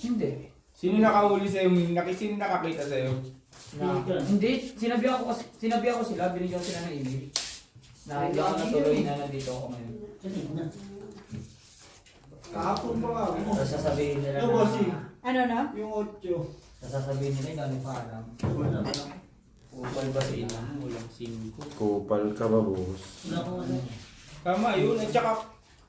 Hindi. Sino nakahuli sa'yo? Sino nakakita sa'yo? Hindi, sinabi ako sila, binigyan ko sila ng email. Na hindi ako natuloy na nandito ako ngayon. Kahapon pa nga. Tapos sasabihin nila Yung bossing. Ano na? Yung 8. sasabihin nila, galing pa alam. Wala. Upal ba sa ina mo? Walang 5. Kupal ka ba, boss? Wala akong ano. Tama yun. At saka,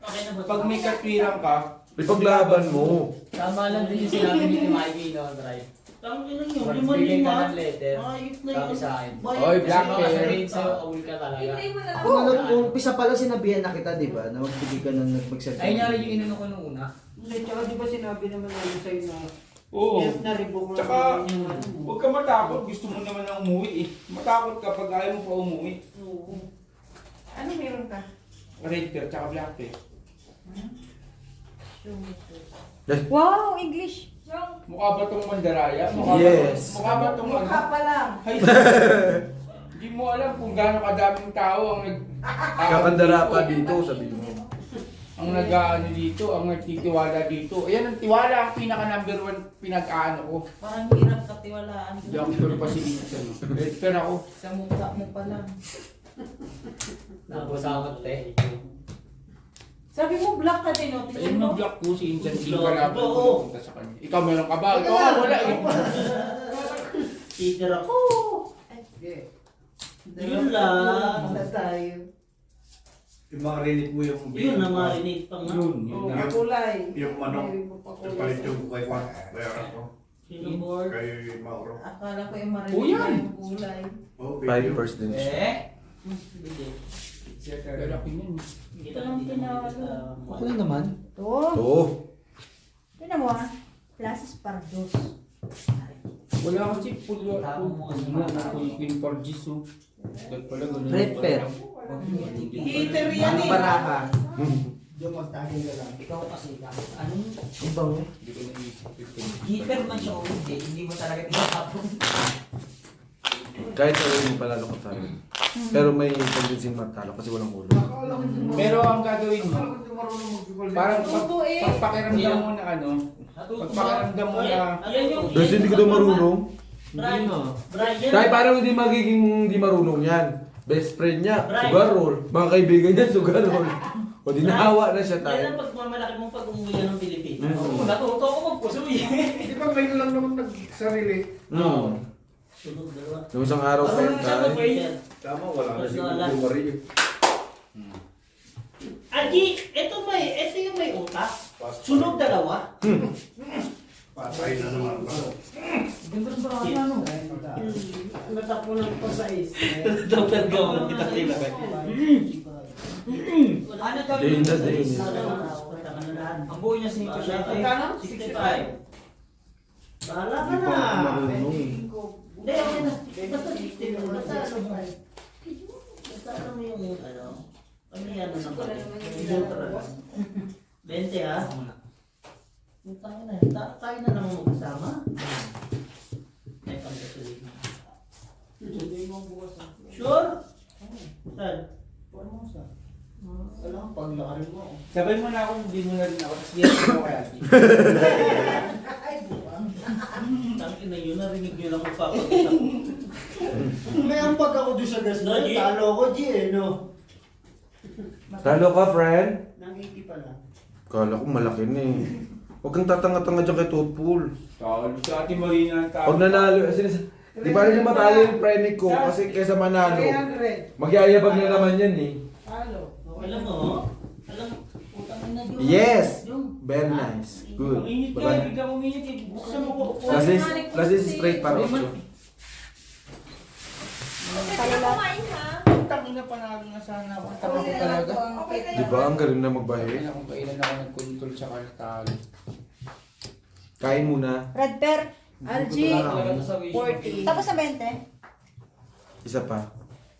Okay na ba? pag may katwirang ka, Ipaglaban mo. Tama lang din yung sinabi ni Mikey no, Drive. Tama yun yun. Ano Pag bigay ka ng letter, sabi sa akin. Oy, black Kasi hair. sabihin sa'yo, awul ka talaga. Hindi mo na Ako na umpisa pala sinabihan na kita, di ba? Na magbigay ka na magsabi. Ay, nga rin yung inano ko nung una. Hindi, tsaka di ba sinabi naman namin sa'yo na oo. na-revoke na Tsaka, yung ano mo. huwag ka matakot. Gusto mo naman na umuwi eh. Matakot ka pag ayaw mo pa umuwi. Ano meron ka? Red pair, tsaka black pair. Wow, English. Mukha ba itong mandaraya? Mukha Yes. Mukha ba itong ano? Mukha pa lang. Hay, hindi mo alam kung gaano kadaming tao ang Kakandara pa dito, sabi mo. ang nag-ano dito, ang nagtitiwala dito. Ayan ang tiwala, ang pinaka number 1 pinag-ano ko. Parang hirap katiwalaan. Hindi ako sure pa si Ethan. Red pair ako. Sa mukha mo pa lang. Napasawat eh. Sabi mo black ka din, no? Ayun Tingnan mo. mag-block ko si Ethan. Hindi ka na punta sa kanya. Ikaw meron ka ba? Ikaw nga wala eh. Peter ako. Yun lang. Wala tayo. Yung mga rinig mo yung Yun na marinig pang nga. Yun, yun Oh, na. kulay. Yung manok. Hindi mo pa kulay. Palit yung kay Juan. Bayaran ko. Sino board? Kay Mauro. Akala ko yung Oh, marinig yan. yung kulay. Oh, 5 first din siya. Eh? Hindi. Lalaki niyan. Kita lang pinalo. Okay lang naman. Ito. Ito. Tignan mo ah. Clases Pardos. Wala kasi full Queen for Jesus. Dahil pala ganun. Red pair. Heater yan eh. Baraha. Yung magtagin ka lang. Ikaw kasi anong Ibang Hindi ko naisip. keeper man siya o hindi, hindi mo talaga tinatapon. Kahit sa ulo palalo ka tayo. Pero may tendency matalo kasi walang ulo. Pero ang gagawin mo, parang Totoo eh. pagpakiramdam mo na ano, pagpakiramdam mo na Ayan yung... Kasi hindi ko daw marunong. Brian. Brian. Dahil parang hindi magiging hindi marunong yan. Best friend niya, sugar roll. Mga kaibigan niya, sugar roll. O di nahawa na siya Yan tayo. ang pagmamalaki mong pag-umuwi ng Pilipinas. Mm. Oo, natuto ako magpusoy. Di ba ngayon lang naman nagsarili? Sunod dalawa. Nung isang araw pa yun tayo. Tama, wala na si Mario. Aji, ito yung may utak. Sunog dalawa. Patay na naman ba? Natapunan ko sa is. Dapat gawin kita kailangan. Ano daw Day in the day. Ang buo niya 65. 65. Bahala ka Hindi pa ako na. marunong eh. Hindi, okay na. Basta 60 mo. Basta ano mo yung ano. Ano yan naman. Neutral. 20 ha. Tayo na. Tayo na naman magkasama. May pagkasulit. Sure? Saan? Alam, paglakarin mo. Sabay mo na ako, hindi mo na rin ako. Tapos yes mo kaya. Tangin na yun, narinig nyo lang magpapagkita. May ambag ako doon sa gas na No, G? talo ko, G eh, no? Talo ka, friend? Nang 80 pala. Kala ko malaki na eh. Huwag kang tatanga-tanga dyan kay Totpool. Tawag sa ating Marina ang tao. Pag nanalo, di ba rin matalo yung friend ko kasi kaysa manalo, magyayabag na naman yan eh. Alam mo, putang ina yun. Yes! Very nice. Good. Ang init ka, Baba na. biglang uminit eh. Buksan mo ko. Plus is straight para 8. Pwede na kumain ha? Tangina panalo na sana ako. Tama ko talaga. Okay kayo. Di ba? Ang galing na magbahe. Kailan akong kailan ako nag-control sa natalo. Kain muna. Red pear. Algae. Talaga to sa wish. 40. Tapos sa 20. Isa pa.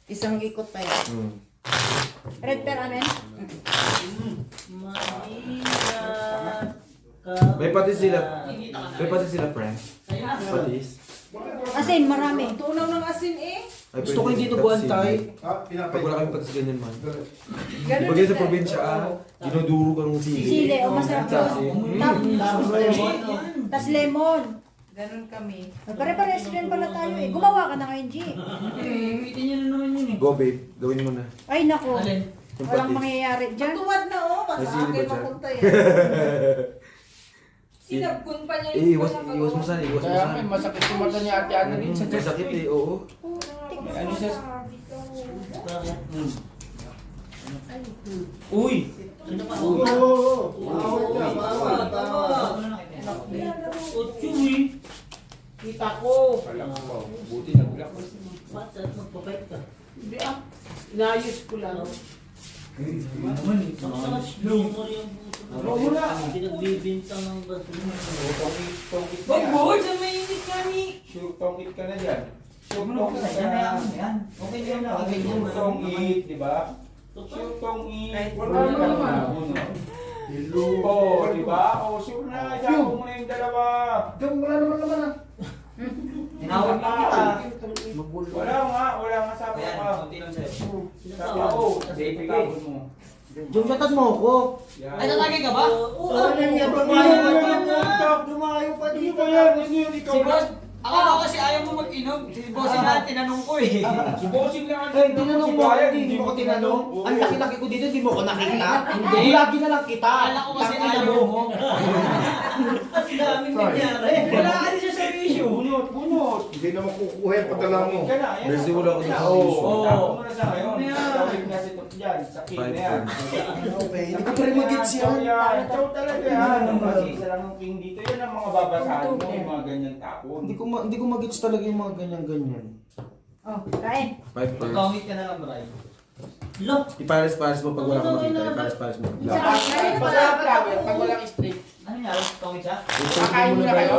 Isang ikot pa yan. Red pear amin. May patis sila. May patis sila, friend. Patis. Asin, marami. Tunaw ng asin eh. Ay, Gusto ko pwede dito sila buwan sili. tayo. Pag wala kami patis ganyan man. Ganun Pag sa din. probinsya dinuduro ka ng sili. Sili, o masarap yun. Tas lemon. Ganun kami. Pare-pares rin pala tayo eh. Gumawa ka na ngayon, G. Gamitin nyo na naman yun eh. Go, babe. Gawin mo na. Ay, nako. Alin? Yung Walang patis. mangyayari dyan. Tuwad na oh. May Basta sili ba akin dyan? mapunta yan. Sinabgun pa niya Iwas mo sana. Iwas mo Kaya sana. may masakit yung mata ni ate Ana din sa May sakit eh, oo. Ano siya? Bakit? Uy! Ano pa? Oo, maawat ka, maawat. Ochoy! Kita ko. Alam ko ba? Buti nag-block. Bakit magpapait ka? Hindi ah. Inayos ko lang. Ang slow mo yung Ano mo na? pinagbibintang ng basura. Tongkit Wag na mo. yan. Diyan may init kami. Sure, tongkit ka na dyan. Sure, Ano tongkit ka na. Okay yan na. Okay yan. Sure, tongkit, di ba? Sure, tongkit. Wala naman. Oo, di ba? Oo, sure na. Diyan mo na yung dalawa. Diyan, wala naman naman ah. Tinawag na kita. Wala nga sabi ka. Sabi ako, bibigay mo. Jumatan mo ako. Yan. Ay, tatagay ka ba? Oo, ano niya, dumayo pa Hindi dito. ba yan? Hindi yan, ikaw Si na. boss, ako kasi ayaw mo mag-inom. Si boss na tinanong ko eh. Si Bossing lang ang Eh, tinanong mo ako, bayad, hindi mo ko tinanong. Oo. Ang laki-laki ko dito, hindi mo ko nakita. Hindi. Lagi na lang kita. Akala ko kasi Tangina ayaw mo. mo. Ang daming nangyari. Wala kasi siya sa issue. Bunot. Hindi naman kukuha yung padala mo. Ka na, ayan. Besi, wala ko sa Oo. issue. Tapo mo na sa ngayon. Ano yan? Tawid na si Tok dyan. Sakit na yan. Okay, hindi ko pa rin mag-gets yan. Ikaw talaga yan. Kasi isa lang ng king dito. Yan ang mga babasahan mo. Yung mga ganyan tapon. Hindi ko mag-gets talaga yung mga ganyan-ganyan. Oh, kain. 5 first. Pangit ka na lang, Bray. Look! Ipares-pares mo pag wala kang makita. Ipares-pares mo. Pag walang straight. Ano niya? Pangit siya? Kakain mo na kayo.